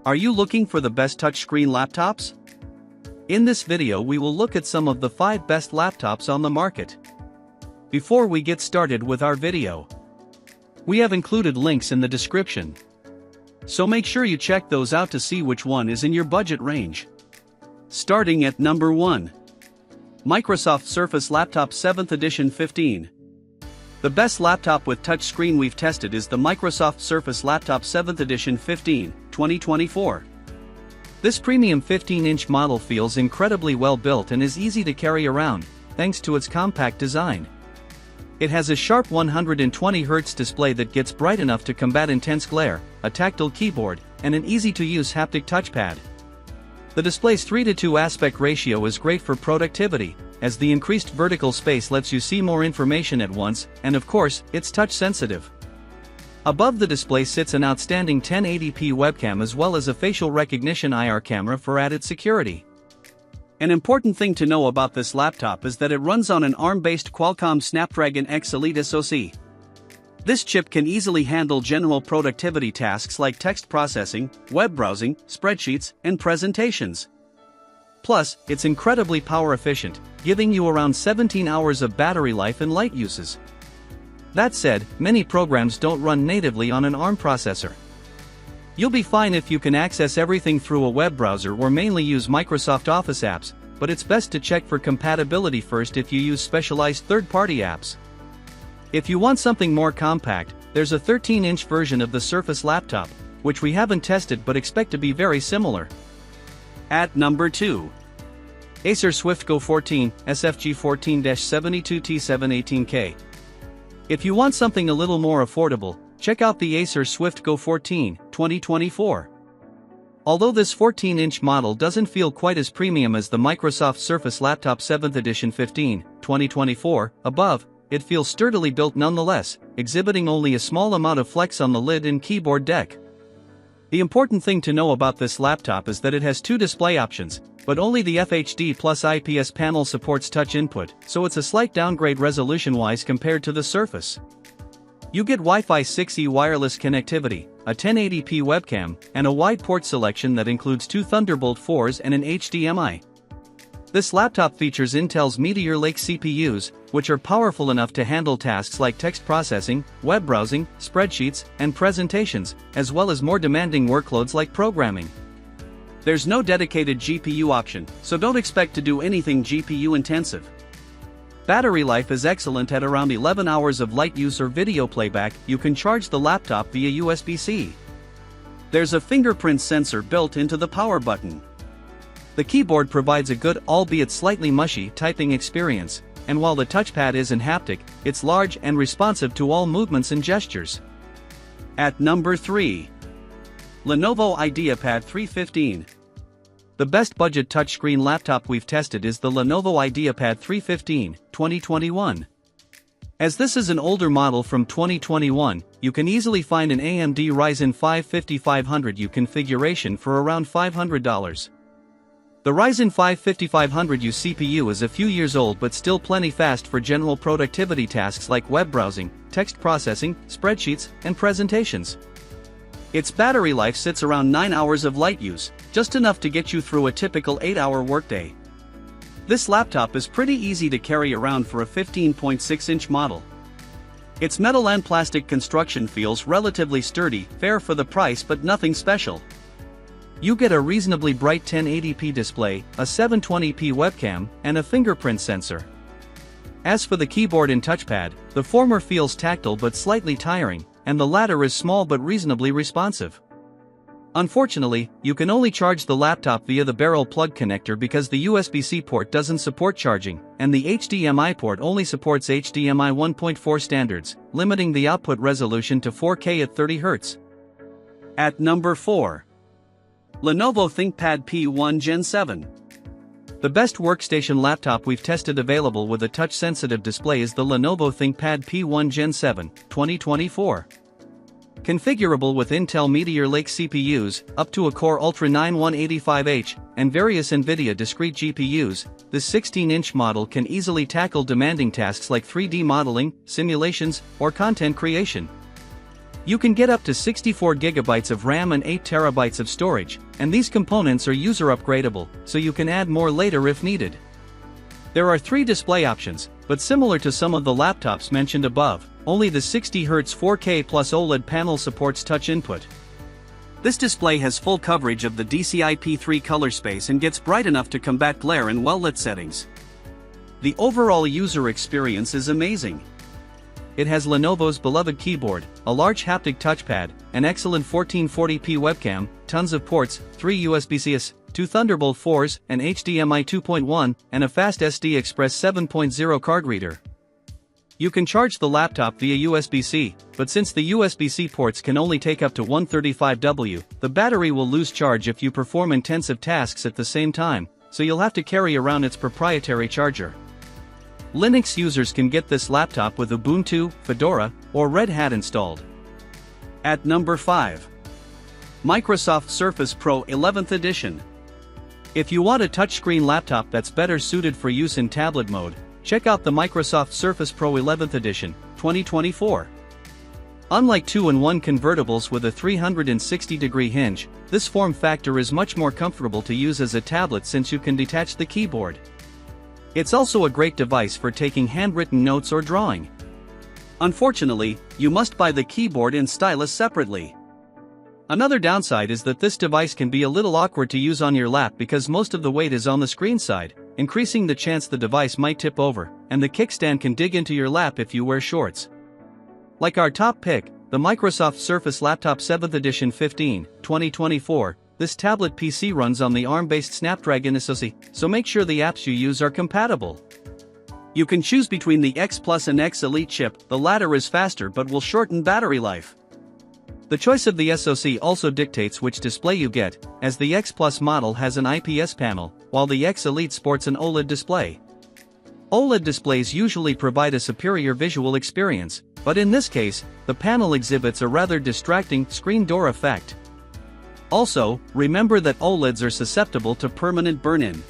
Are you looking for the best touchscreen laptops? In this video we will look at some of the 5 best laptops on the market. Before we get started with our video, we have included links in the description, so make sure you check those out to see which one is in your budget range. Starting at number 1. Microsoft Surface Laptop 7th Edition 15. The best laptop with touchscreen we've tested is the Microsoft Surface Laptop 7th Edition 15, 2024. This premium 15-inch model feels incredibly well built and is easy to carry around, thanks to its compact design. It has a sharp 120Hz display that gets bright enough to combat intense glare, a tactile keyboard, and an easy-to-use haptic touchpad. The display's 3:2 aspect ratio is great for productivity, as the increased vertical space lets you see more information at once, and of course, it's touch-sensitive. Above the display sits an outstanding 1080p webcam as well as a facial recognition IR camera for added security. An important thing to know about this laptop is that it runs on an ARM-based Qualcomm Snapdragon X Elite SoC. This chip can easily handle general productivity tasks like text processing, web browsing, spreadsheets, and presentations. Plus, it's incredibly power efficient, giving you around 17 hours of battery life in light uses. That said, many programs don't run natively on an ARM processor. You'll be fine if you can access everything through a web browser or mainly use Microsoft Office apps, but it's best to check for compatibility first if you use specialized third-party apps. If you want something more compact, there's a 13-inch version of the Surface laptop, which we haven't tested but expect to be very similar. At number 2. Acer Swift Go 14, SFG 14-72T718K. If you want something a little more affordable, check out the Acer Swift Go 14, 2024. Although this 14-inch model doesn't feel quite as premium as the Microsoft Surface Laptop 7th Edition 15, 2024, above, it feels sturdily built nonetheless, exhibiting only a small amount of flex on the lid and keyboard deck. The important thing to know about this laptop is that it has 2 display options, but only the FHD plus IPS panel supports touch input, so it's a slight downgrade resolution-wise compared to the Surface. You get Wi-Fi 6E wireless connectivity, a 1080p webcam, and a wide port selection that includes 2 Thunderbolt 4s and an HDMI. This laptop features Intel's Meteor Lake CPUs, which are powerful enough to handle tasks like text processing, web browsing, spreadsheets, and presentations, as well as more demanding workloads like programming. There's no dedicated GPU option, so don't expect to do anything GPU intensive. Battery life is excellent at around 11 hours of light use or video playback. You can charge the laptop via USB-C. There's a fingerprint sensor built into the power button. The keyboard provides a good, albeit slightly mushy, typing experience, and while the touchpad isn't haptic, it's large and responsive to all movements and gestures. At number 3. Lenovo IdeaPad 315. The best budget touchscreen laptop we've tested is the Lenovo IdeaPad 315, 2021. As this is an older model from 2021, you can easily find an AMD Ryzen 5 5500U configuration for around $500. The Ryzen 5 5500U CPU is a few years old but still plenty fast for general productivity tasks like web browsing, text processing, spreadsheets, and presentations. Its battery life sits around 9 hours of light use, just enough to get you through a typical 8-hour workday. This laptop is pretty easy to carry around for a 15.6-inch model. Its metal and plastic construction feels relatively sturdy, fair for the price but nothing special. You get a reasonably bright 1080p display, a 720p webcam, and a fingerprint sensor. As for the keyboard and touchpad, the former feels tactile but slightly tiring, and the latter is small but reasonably responsive. Unfortunately, you can only charge the laptop via the barrel plug connector because the USB-C port doesn't support charging, and the HDMI port only supports HDMI 1.4 standards, limiting the output resolution to 4K at 30 Hz. At number 4. Lenovo ThinkPad P1 Gen 7. The best workstation laptop we've tested available with a touch-sensitive display is the Lenovo ThinkPad P1 Gen 7, 2024. Configurable with Intel Meteor Lake CPUs, up to a Core Ultra 9 185H, and various NVIDIA discrete GPUs, this 16-inch model can easily tackle demanding tasks like 3D modeling, simulations, or content creation. You can get up to 64 GB of RAM and 8 TB of storage, and these components are user upgradable, so you can add more later if needed. There are 3 display options, but similar to some of the laptops mentioned above, only the 60Hz 4K plus OLED panel supports touch input. This display has full coverage of the DCI-P3 color space and gets bright enough to combat glare in well-lit settings. The overall user experience is amazing. It has Lenovo's beloved keyboard, a large haptic touchpad, an excellent 1440p webcam, tons of ports, 3 USB-Cs, 2 Thunderbolt 4s, an HDMI 2.1, and a fast SD Express 7.0 card reader. You can charge the laptop via USB-C, but since the USB-C ports can only take up to 135W, the battery will lose charge if you perform intensive tasks at the same time, so you'll have to carry around its proprietary charger. Linux users can get this laptop with Ubuntu, Fedora, or Red Hat installed. At number 5. Microsoft Surface Pro 11th Edition. If you want a touchscreen laptop that's better suited for use in tablet mode, check out the Microsoft Surface Pro 11th Edition, 2024. Unlike 2-in-1 convertibles with a 360-degree hinge, this form factor is much more comfortable to use as a tablet since you can detach the keyboard. It's also a great device for taking handwritten notes or drawing. Unfortunately, you must buy the keyboard and stylus separately. Another downside is that this device can be a little awkward to use on your lap because most of the weight is on the screen side, increasing the chance the device might tip over, and the kickstand can dig into your lap if you wear shorts. Like our top pick, the Microsoft Surface Laptop 7th Edition 15, 2024, this tablet PC runs on the ARM-based Snapdragon SoC, so make sure the apps you use are compatible. You can choose between the X Plus and X Elite chip, the latter is faster but will shorten battery life. The choice of the SoC also dictates which display you get, as the X Plus model has an IPS panel, while the X Elite sports an OLED display. OLED displays usually provide a superior visual experience, but in this case, the panel exhibits a rather distracting screen door effect. Also, remember that OLEDs are susceptible to permanent burn-in.